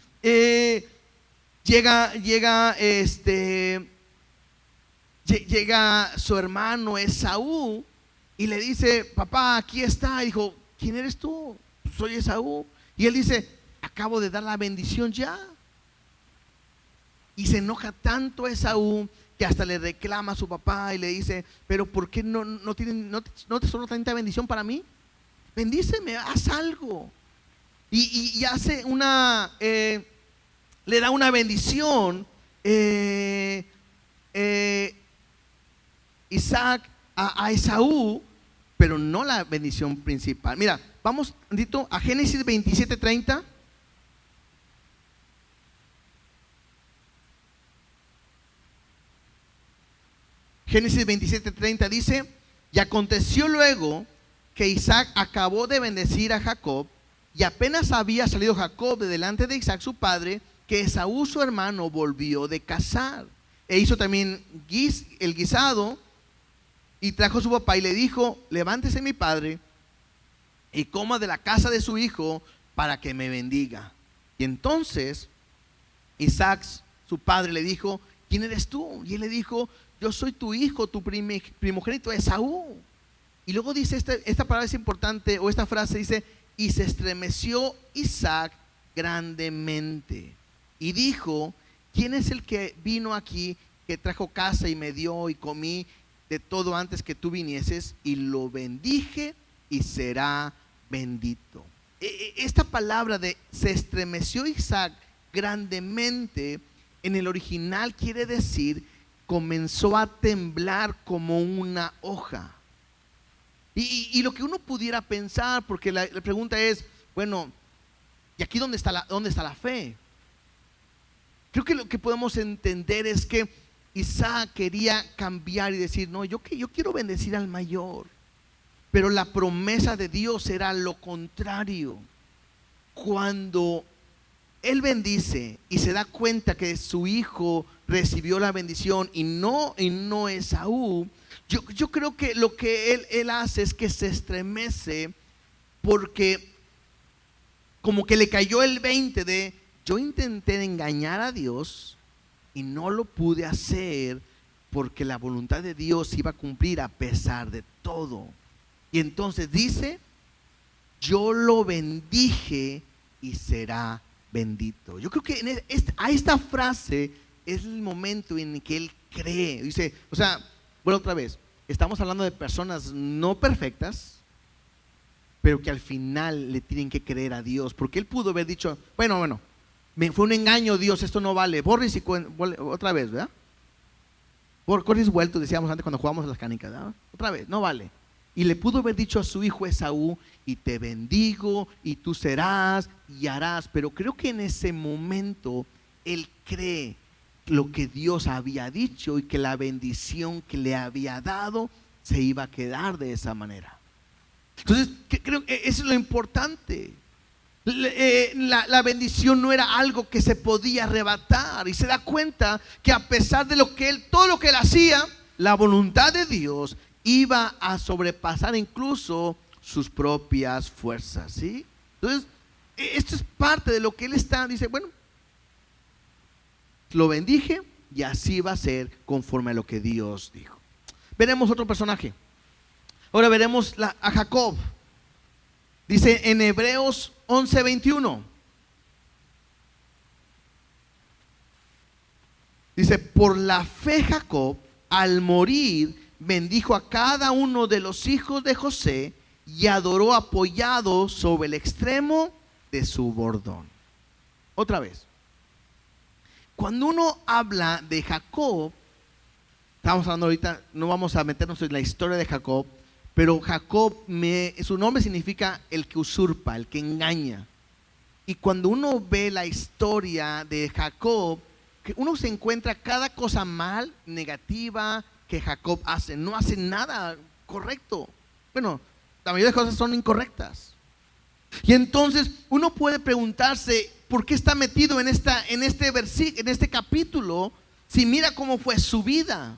llega su hermano Esaú y le dice, papá, aquí está. Y dijo, ¿quién eres tú? Soy Esaú. Y él dice, acabo de dar la bendición ya. Y se enoja tanto Esaú que hasta le reclama a su papá y le dice, pero ¿por qué no te sobra tanta bendición para mí? Bendíceme, haz algo. Y hace le da una bendición Isaac a Esaú, pero no la bendición principal. Mira, vamos a Génesis 27:30. Génesis 27:30 dice, y aconteció luego que Isaac acabó de bendecir a Jacob, y apenas había salido Jacob de delante de Isaac su padre, que Esaú su hermano volvió de cazar. E hizo también el guisado, y trajo a su papá y le dijo, levántese mi padre, y coma de la casa de su hijo, para que me bendiga. Y entonces Isaac su padre le dijo, ¿quién eres tú? Y él le dijo, yo soy tu hijo, tu primogénito Esaú. Y luego dice, esta palabra es importante, o esta frase dice, y se estremeció Isaac grandemente. Y dijo, ¿quién es el que vino aquí, que trajo casa y me dio y comí de todo antes que tú vinieses? Y lo bendije y será bendito. Esta palabra de se estremeció Isaac grandemente, en el original quiere decir comenzó a temblar como una hoja. Y lo que uno pudiera pensar, porque la pregunta es, bueno, ¿y aquí dónde está la fe? Creo que lo que podemos entender es que Isaac quería cambiar y decir, no, yo quiero bendecir al mayor. Pero la promesa de Dios era lo contrario. Cuando él bendice y se da cuenta que su hijo recibió la bendición y no Esaú, yo creo que lo que él hace es que se estremece, porque como que le cayó el 20 de, yo intenté engañar a Dios y no lo pude hacer, porque la voluntad de Dios iba a cumplir a pesar de todo. Y entonces dice, yo lo bendije y será bendito. Yo creo que a esta frase es el momento en que él cree. Dice, o sea, bueno, otra vez, estamos hablando de personas no perfectas, pero que al final le tienen que creer a Dios, porque él pudo haber dicho, bueno, fue un engaño, Dios, esto no vale, borres y otra vez, ¿verdad? Corres vuelto, decíamos antes cuando jugábamos a las canicas, ¿verdad? Otra vez, no vale. Y le pudo haber dicho a su hijo Esaú, y te bendigo, y tú serás, y harás. Pero creo que en ese momento él cree lo que Dios había dicho, y que la bendición que le había dado se iba a quedar de esa manera. Entonces, creo que eso es lo importante. La bendición no era algo que se podía arrebatar, y se da cuenta que a pesar de todo lo que él hacía, la voluntad de Dios iba a sobrepasar incluso sus propias fuerzas, ¿sí? Entonces, esto es parte de lo que él dice, bueno, lo bendije y así va a ser conforme a lo que Dios dijo. Veremos otro personaje. Ahora veremos a Jacob. Dice en Hebreos 11:21. Dice, por la fe Jacob, al morir, bendijo a cada uno de los hijos de José y adoró apoyado sobre el extremo de su bordón. Otra vez, cuando uno habla de Jacob, estamos hablando ahorita, no vamos a meternos en la historia de Jacob, pero Jacob, su nombre significa el que usurpa, el que engaña. Y cuando uno ve la historia de Jacob, que uno se encuentra cada cosa mal, negativa que Jacob hace. No hace nada correcto. Bueno, la mayoría de las cosas son incorrectas. Y entonces uno puede preguntarse por qué está metido en este versículo, en este capítulo, si mira cómo fue su vida.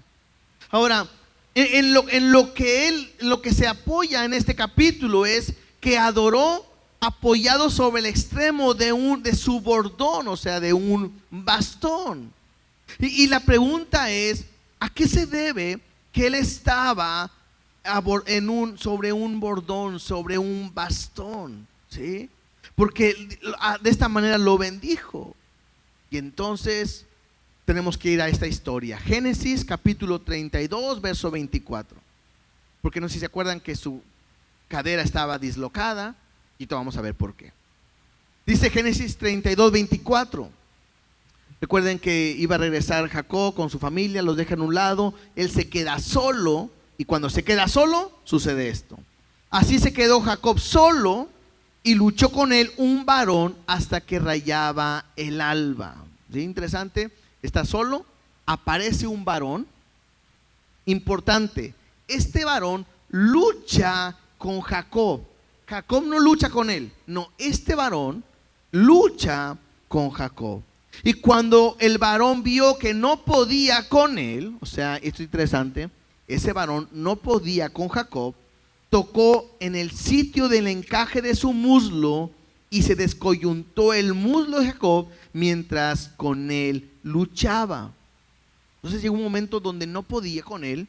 Ahora, en lo que se apoya en este capítulo es que adoró apoyado sobre el extremo de su bordón, o sea, de un bastón. Y la pregunta es, ¿a qué se debe que él estaba sobre un bordón, sobre un bastón? ¿Sí? Porque de esta manera lo bendijo. Y entonces tenemos que ir a esta historia. Génesis capítulo 32, verso 24. Porque no sé si se acuerdan que su cadera estaba dislocada. Y vamos a ver por qué. Dice Génesis 32, 24. Recuerden que iba a regresar Jacob con su familia, los deja en un lado, él se queda solo, y cuando se queda solo, sucede esto. Así se quedó Jacob solo, y luchó con él un varón hasta que rayaba el alba. ¿Sí? Interesante, está solo, aparece un varón. Importante, este varón lucha con Jacob. Jacob no lucha con él, no, este varón lucha con Jacob. Y cuando el varón vio que no podía con él, o sea, esto es interesante, ese varón no podía con Jacob, tocó en el sitio del encaje de su muslo y se descoyuntó el muslo de Jacob mientras con él luchaba. Entonces llegó un momento donde no podía con él,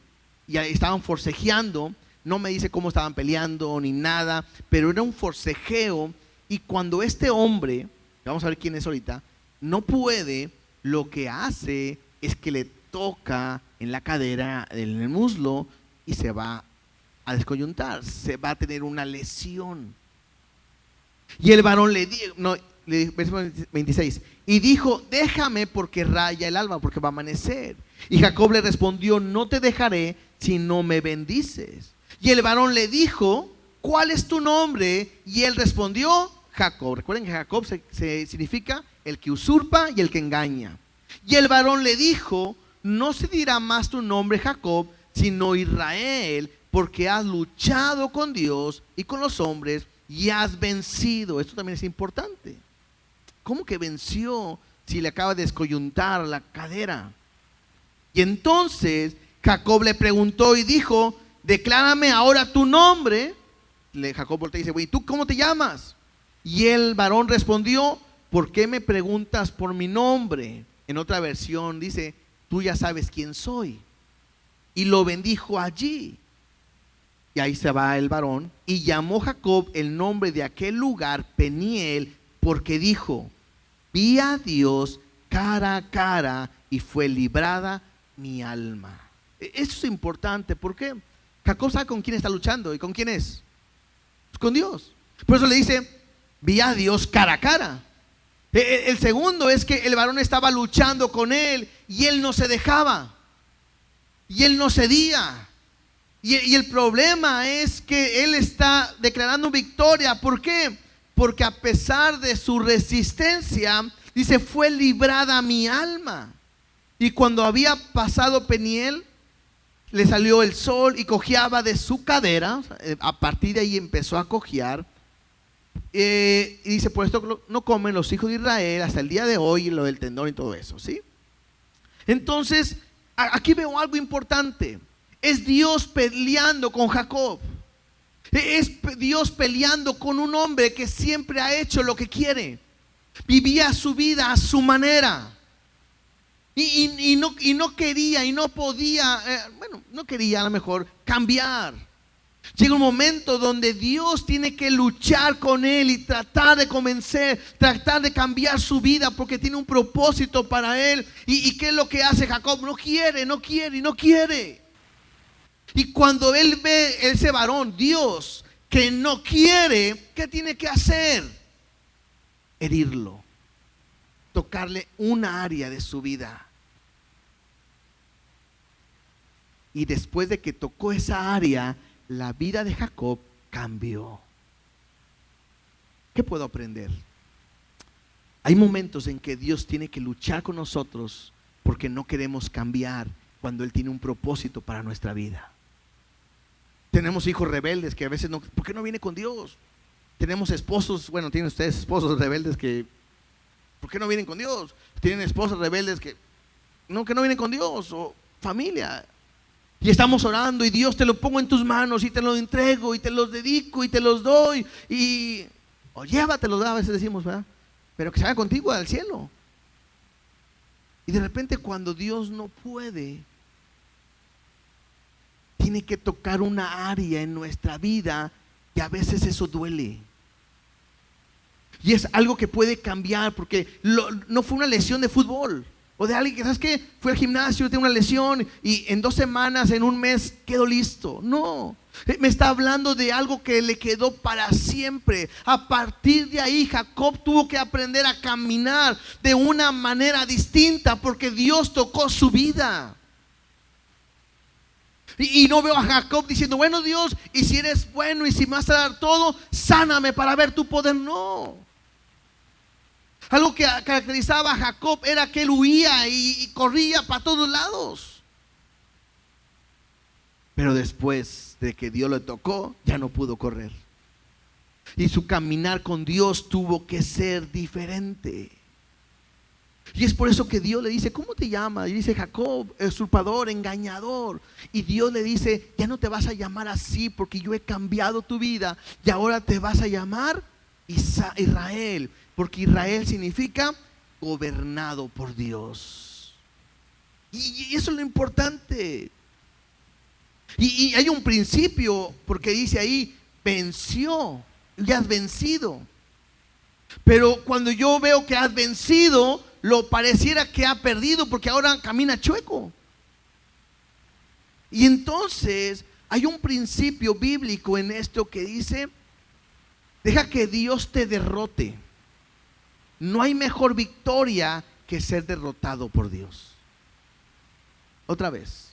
y estaban forcejeando. No me dice cómo estaban peleando ni nada, pero era un forcejeo. Y cuando este hombre, vamos a ver quién es ahorita, no puede, lo que hace es que le toca en la cadera, en el muslo, y se va a descoyuntar, se va a tener una lesión. Y el varón le dijo, versículo 26, y dijo, déjame porque raya el alba, porque va a amanecer. Y Jacob le respondió, no te dejaré si no me bendices. Y el varón le dijo, ¿cuál es tu nombre? Y él respondió, Jacob. Recuerden que Jacob se significa el que usurpa y el que engaña. Y el varón le dijo, no se dirá más tu nombre Jacob, sino Israel, porque has luchado con Dios y con los hombres y has vencido. Esto también es importante. ¿Cómo que venció si le acaba de descoyuntar la cadera? Y entonces Jacob le preguntó y dijo, declárame ahora tu nombre. Jacob voltea y dice, ¿y tú cómo te llamas? Y el varón respondió, ¿por qué me preguntas por mi nombre? En otra versión dice, tú ya sabes quién soy. Y lo bendijo allí. Y ahí se va el varón. Y llamó Jacob el nombre de aquel lugar Peniel, porque dijo, vi a Dios cara a cara y fue librada mi alma. Eso es importante. ¿Por qué? Jacob sabe con quién está luchando. ¿Y con quién es? Pues con Dios. Por eso le dice, vi a Dios cara a cara. El segundo es que el varón estaba luchando con él y él no se dejaba. Y él no cedía. Y el problema es que él está declarando victoria. ¿Por qué? Porque a pesar de su resistencia, dice, fue librada mi alma. Y cuando había pasado Peniel, le salió el sol y cojeaba de su cadera. A partir de ahí empezó a cojear. Y dice, por esto no comen los hijos de Israel hasta el día de hoy, lo del tendón y todo eso, ¿sí? Entonces, aquí veo algo importante. Es Dios peleando con Jacob. Es Dios peleando con un hombre que siempre ha hecho lo que quiere. Vivía su vida a su manera. Y no quería y no podía, no quería a lo mejor cambiar. Llega un momento donde Dios tiene que luchar con él y tratar de convencer, tratar de cambiar su vida porque tiene un propósito para él. ¿Y qué es lo que hace Jacob? No quiere. Y cuando él ve ese varón, Dios, que no quiere, ¿qué tiene que hacer? Herirlo, tocarle una área de su vida. Y después de que tocó esa área, la vida de Jacob cambió. ¿Qué puedo aprender? Hay momentos en que Dios tiene que luchar con nosotros porque no queremos cambiar cuando Él tiene un propósito para nuestra vida. Tenemos hijos rebeldes que a veces no, ¿por qué no viene con Dios? Tenemos esposos, bueno, tienen ustedes esposos rebeldes que, ¿por qué no vienen con Dios? Tienen esposas rebeldes que no vienen con Dios, o familia. Y estamos orando y Dios, te lo pongo en tus manos y te lo entrego y te los dedico y te los doy o llévatelos, a veces decimos, ¿verdad? Pero que se vaya contigo al cielo. Y de repente cuando Dios no puede, tiene que tocar una área en nuestra vida y a veces eso duele. Y es algo que puede cambiar porque no fue una lesión de fútbol o de alguien que, ¿sabes qué? Fue al gimnasio, tiene una lesión y en 2 semanas, en un mes quedó listo. No, me está hablando de algo que le quedó para siempre. A partir de ahí Jacob tuvo que aprender a caminar de una manera distinta porque Dios tocó su vida. Y no veo a Jacob diciendo, bueno Dios, y si eres bueno y si me vas a dar todo, sáname para ver tu poder. No. Algo que caracterizaba a Jacob era que él huía y corría para todos lados. Pero después de que Dios lo tocó, ya no pudo correr. Y su caminar con Dios tuvo que ser diferente. Y es por eso que Dios le dice, ¿cómo te llamas? Y dice Jacob, usurpador, engañador. Y Dios le dice, ya no te vas a llamar así porque yo he cambiado tu vida. Y ahora te vas a llamar Israel. Porque Israel significa gobernado por Dios. Y eso es lo importante. Y hay un principio, porque dice ahí, venció, ya has vencido. Pero cuando yo veo que has vencido, lo pareciera que ha perdido porque ahora camina chueco. Y entonces hay un principio bíblico en esto que dice, deja que Dios te derrote. No hay mejor victoria que ser derrotado por Dios. Otra vez,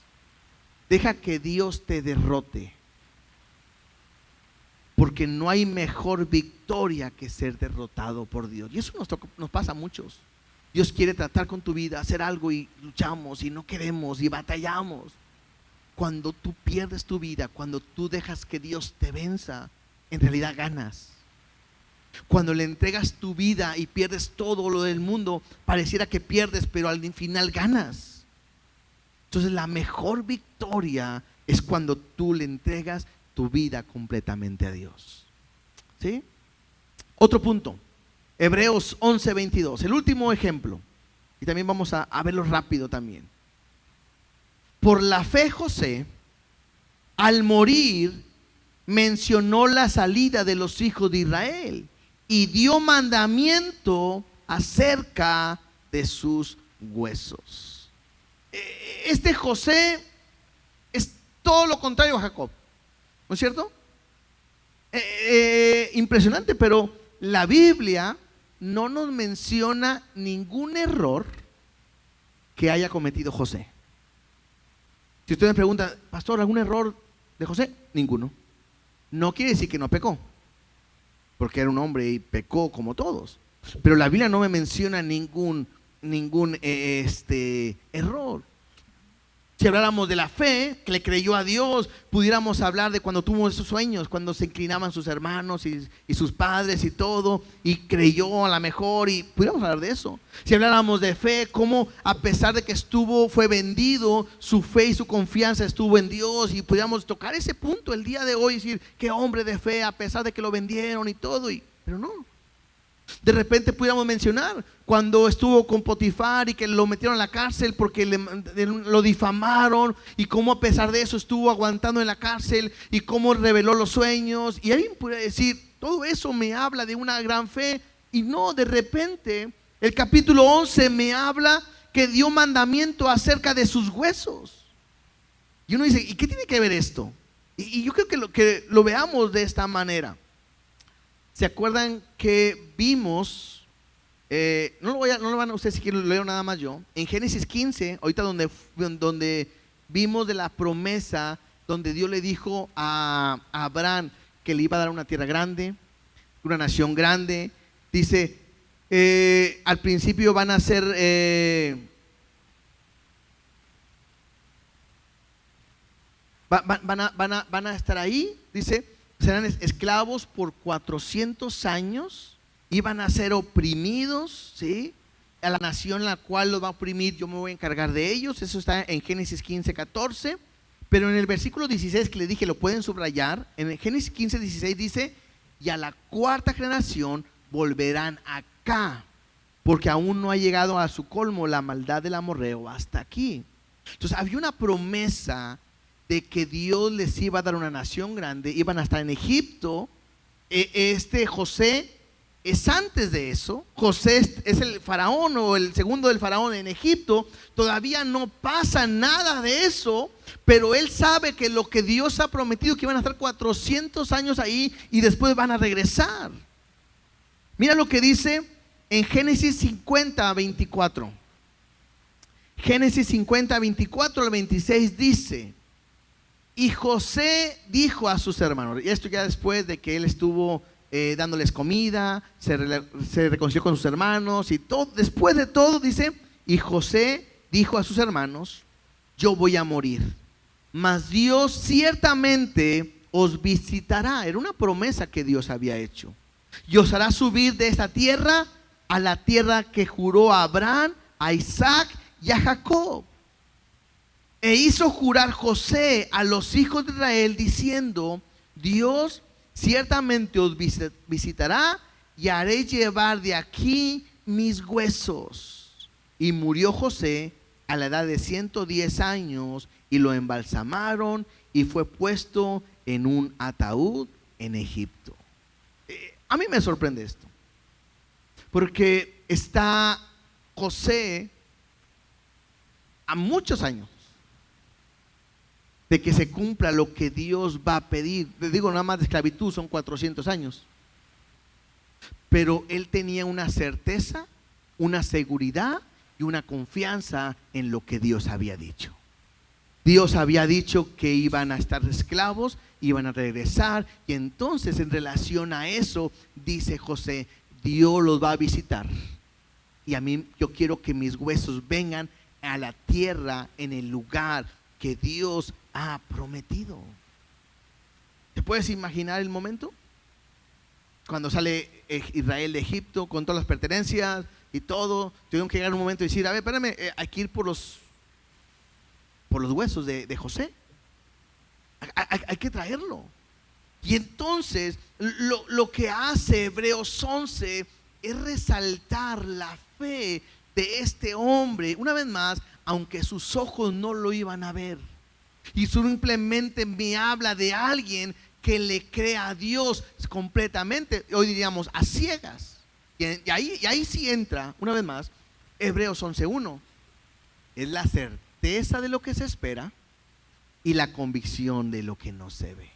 deja que Dios te derrote. Porque no hay mejor victoria que ser derrotado por Dios. Y eso nos pasa a muchos. Dios quiere tratar con tu vida, hacer algo y luchamos y no queremos y batallamos. Cuando tú pierdes tu vida, cuando tú dejas que Dios te venza, en realidad ganas. Cuando le entregas tu vida y pierdes todo lo del mundo, pareciera que pierdes, pero al final ganas. Entonces la mejor victoria es cuando tú le entregas tu vida completamente a Dios. ¿Sí? Otro punto, Hebreos 11:22, el último ejemplo. Y también vamos a verlo rápido también. Por la fe José, al morir, mencionó la salida de los hijos de Israel y dio mandamiento acerca de sus huesos. Este José es todo lo contrario a Jacob, ¿no es cierto? Impresionante, pero la Biblia no nos menciona ningún error que haya cometido José. Si usted me pregunta, pastor, ¿algún error de José? Ninguno. No quiere decir que no pecó, porque era un hombre y pecó como todos. Pero la Biblia no me menciona ningún error. Si habláramos de la fe, que le creyó a Dios, pudiéramos hablar de cuando tuvo esos sueños, cuando se inclinaban sus hermanos y sus padres y todo, y creyó a la mejor, y pudiéramos hablar de eso. Si habláramos de fe, cómo a pesar de que fue vendido, su fe y su confianza estuvo en Dios, y pudiéramos tocar ese punto el día de hoy, y decir, qué hombre de fe, a pesar de que lo vendieron y todo, pero no. De repente pudiéramos mencionar cuando estuvo con Potifar y que lo metieron a la cárcel porque lo difamaron, y cómo a pesar de eso estuvo aguantando en la cárcel y cómo reveló los sueños. Y alguien puede decir, todo eso me habla de una gran fe. Y no, de repente el capítulo 11 me habla que dio mandamiento acerca de sus huesos. Y uno dice, ¿y qué tiene que ver esto? Y yo creo que lo veamos de esta manera. ¿Se acuerdan que vimos, no lo van a ustedes si quieren, lo leo nada más yo, en Génesis 15, ahorita donde vimos de la promesa, donde Dios le dijo a Abraham que le iba a dar una tierra grande, una nación grande, dice, Al principio van a ser van a estar ahí, dice, serán esclavos por 400 años, iban a ser oprimidos, ¿sí? A la nación la cual los va a oprimir, yo me voy a encargar de ellos. Eso está en Génesis 15:14. Pero en el versículo 16 que le dije, lo pueden subrayar, en el Génesis 15:16 dice: y a la cuarta generación volverán acá, porque aún no ha llegado a su colmo la maldad del amorreo hasta aquí. Entonces había una promesa de que Dios les iba a dar una nación grande, iban a estar en Egipto. José es antes de eso. José es el faraón o el segundo del faraón en Egipto. Todavía no pasa nada de eso, pero él sabe que lo que Dios ha prometido, que iban a estar 400 años ahí y después van a regresar. Mira lo que dice en Génesis 50:24. Génesis 50:24 al 26 dice: y José dijo a sus hermanos, y esto ya después de que él estuvo dándoles comida, se reconcilió con sus hermanos y todo, después de todo dice: y José dijo a sus hermanos: yo voy a morir, mas Dios ciertamente os visitará. Era una promesa que Dios había hecho, y os hará subir de esta tierra a la tierra que juró a Abraham, a Isaac y a Jacob. E hizo jurar José a los hijos de Israel diciendo: Dios ciertamente os visitará y haré llevar de aquí mis huesos. Y murió José a la edad de 110 años y lo embalsamaron y fue puesto en un ataúd en Egipto. A mí me sorprende esto, porque está José a muchos años de que se cumpla lo que Dios va a pedir. Les digo, nada más de esclavitud son 400 años. Pero él tenía una certeza, una seguridad y una confianza en lo que Dios había dicho. Dios había dicho que iban a estar esclavos, iban a regresar, y entonces en relación a eso dice José: Dios los va a visitar, y a mí, yo quiero que mis huesos vengan a la tierra, en el lugar que Dios ha prometido. ¿Te puedes imaginar el momento? Cuando sale Israel de Egipto con todas las pertenencias y todo, tuvieron que llegar un momento y decir: a ver, espérame, hay que ir por los huesos de José. Hay que traerlo. Y entonces lo que hace Hebreos 11 es resaltar la fe de este hombre, una vez más, aunque sus ojos no lo iban a ver. Y simplemente me habla de alguien que le cree a Dios completamente, hoy diríamos a ciegas. Y ahí sí entra, una vez más, Hebreos 11:1. Es la certeza de lo que se espera y la convicción de lo que no se ve.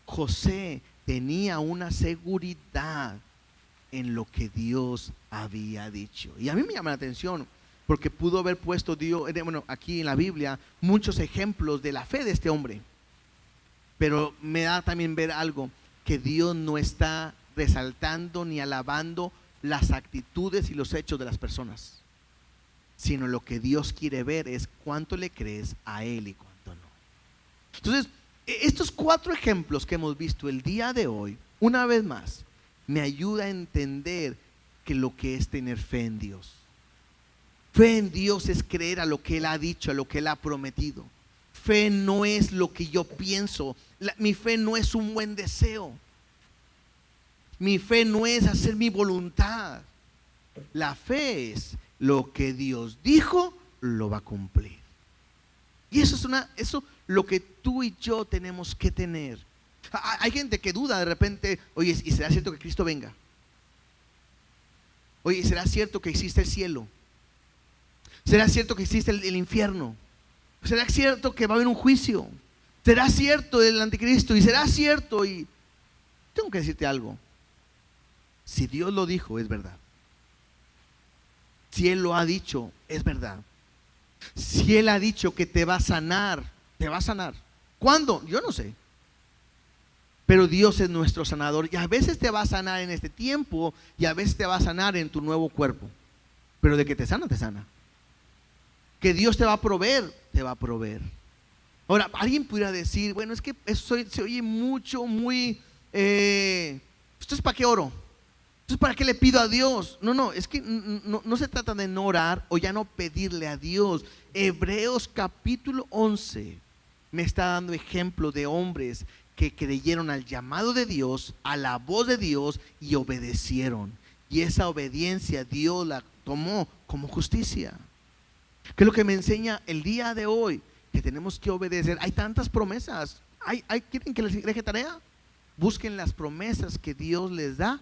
José tenía una seguridad en lo que Dios había dicho. Y a mí me llama la atención, porque pudo haber puesto Dios, aquí en la Biblia, muchos ejemplos de la fe de este hombre. Pero me da también ver algo, que Dios no está resaltando ni alabando las actitudes y los hechos de las personas, sino lo que Dios quiere ver es cuánto le crees a Él y cuánto no. Entonces, estos 4 ejemplos que hemos visto el día de hoy, una vez más, me ayuda a entender que lo que es tener fe en Dios. Fe en Dios es creer a lo que Él ha dicho, a lo que Él ha prometido. Fe no es lo que yo pienso. Mi fe no es un buen deseo. Mi fe no es hacer mi voluntad. La fe es lo que Dios dijo, lo va a cumplir. Y eso es lo que tú y yo tenemos que tener. Hay gente que duda de repente: oye, ¿y será cierto que Cristo venga? Oye, ¿será cierto que existe el cielo? ¿Será cierto que existe el infierno? ¿Será cierto que va a haber un juicio? ¿Será cierto el anticristo? ¿Y será cierto? Y tengo que decirte algo: si Dios lo dijo, es verdad. Si Él lo ha dicho, es verdad. Si Él ha dicho que te va a sanar, te va a sanar. ¿Cuándo? Yo no sé. Pero Dios es nuestro sanador y a veces te va a sanar en este tiempo y a veces te va a sanar en tu nuevo cuerpo. Pero de que te sana, te sana. Que Dios te va a proveer, te va a proveer. Ahora, alguien pudiera decir, bueno, es que eso se oye mucho, muy, ¿esto es para qué oro? ¿Esto es para qué le pido a Dios? No, es que no se trata de no orar o ya no pedirle a Dios. Hebreos capítulo 11 me está dando ejemplo de hombres que creyeron al llamado de Dios, a la voz de Dios y obedecieron. Y esa obediencia Dios la tomó como justicia. ¿Qué es lo que me enseña el día de hoy? Que tenemos que obedecer. Hay tantas promesas. ¿Quieren que les deje tarea? Busquen las promesas que Dios les da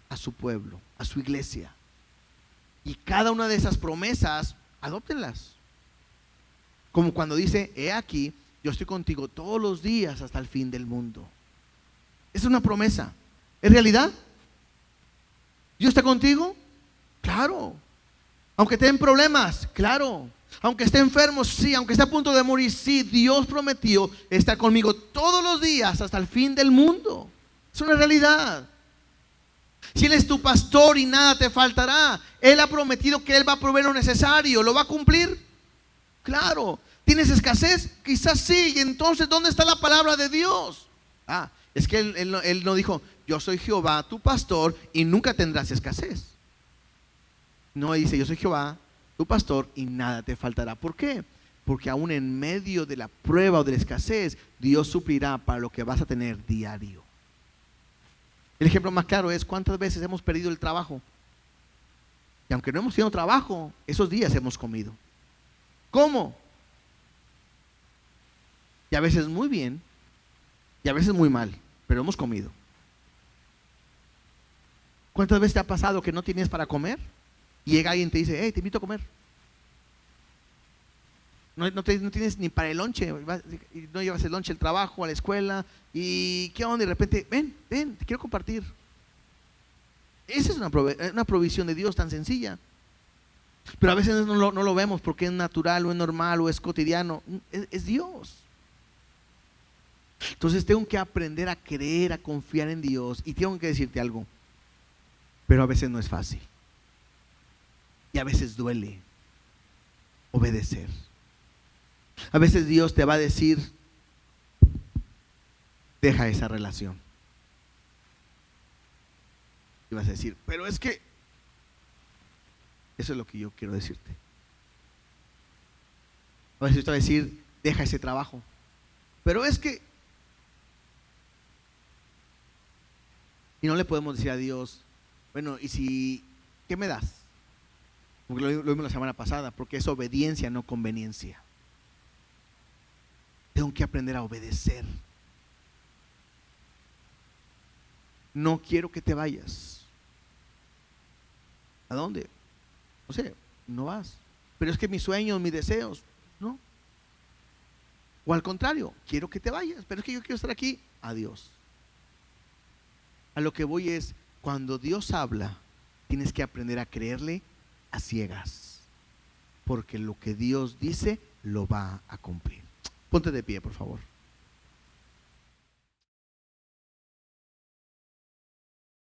a su pueblo, a su iglesia. Y cada una de esas promesas, adóptenlas. Como cuando dice, he aquí, yo estoy contigo todos los días hasta el fin del mundo. Es una promesa. ¿Es realidad? ¿Dios está contigo? Claro. Aunque esté en problemas, claro. Aunque esté enfermo, sí. Aunque esté a punto de morir, sí. Dios prometió estar conmigo todos los días hasta el fin del mundo. Es una realidad. Si Él es tu pastor y nada te faltará, Él ha prometido que Él va a proveer lo necesario. ¿Lo va a cumplir? Claro. ¿Tienes escasez? Quizás sí. Y entonces, ¿dónde está la palabra de Dios? Es que él no dijo, yo soy Jehová, tu pastor, y nunca tendrás escasez. No, dice, yo soy Jehová, tu pastor, y nada te faltará. ¿Por qué? Porque aún en medio de la prueba o de la escasez, Dios suplirá para lo que vas a tener diario. El ejemplo más claro es cuántas veces hemos perdido el trabajo. Y aunque no hemos tenido trabajo, esos días hemos comido. ¿Cómo? Y a veces muy bien, y a veces muy mal, pero hemos comido. ¿Cuántas veces te ha pasado que no tienes para comer? Y llega alguien y te dice, hey, te invito a comer. No tienes ni para el lonche, no llevas el lonche al trabajo, a la escuela, y ¿qué onda? Y de repente, ven, te quiero compartir. Esa es una provisión de Dios tan sencilla. Pero a veces no lo vemos porque es natural o es normal o es cotidiano. Es Dios. Entonces tengo que aprender a creer, a confiar en Dios. Y tengo que decirte algo, pero a veces no es fácil. Y a veces duele obedecer. A veces Dios te va a decir, deja esa relación. Y vas a decir, pero es que eso es lo que yo quiero decirte. A veces te va a decir, deja ese trabajo. Pero es que, y no le podemos decir a Dios, bueno, ¿y si, qué me das? Porque lo vimos la semana pasada, porque es obediencia, no conveniencia. Tengo que aprender a obedecer. No quiero que te vayas. ¿A dónde? No sé, no vas. Pero es que mis sueños, mis deseos, no. O al contrario, quiero que te vayas, pero es que yo quiero estar aquí. Adiós. A lo que voy es, cuando Dios habla, tienes que aprender a creerle a ciegas, porque lo que Dios dice lo va a cumplir. Ponte de pie, por favor.